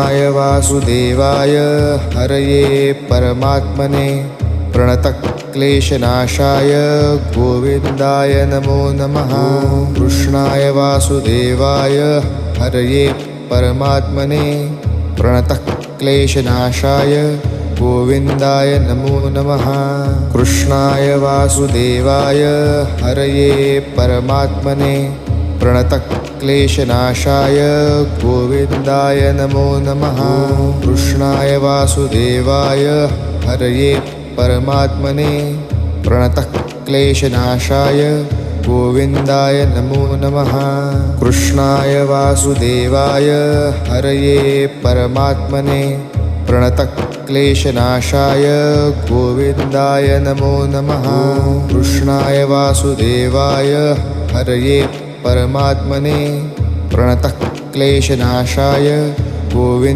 कृष्णाय वासुदेवाय हरये परमात्मने प्रणतक्लेशनाशाय गोविन्दाय नमो नमः। कृष्णाय वासुदेवाय हरये परमात्मने प्रणतक्लेशनाशाय गोविन्दाय नमो नमः। कृष्णाय वासुदेवाय हरये परमात्मने प्रणतक्लेशनाशाय गोविन्दाय नमो नमः। कृष्णाय वासुदेवाय हरये परमात्मने प्रणतक्लेशनाशाय गोविन्दाय नमो नमः। कृष्णाय वासुदेवाय हरये परमात्मने प्रणतक्लेशनाशाय गोविन्दाय नमो नमः। कृष्णाय वासुदेवाय हरये परमात्मने प्रणतक्लेशनाशाय गोविन्दाय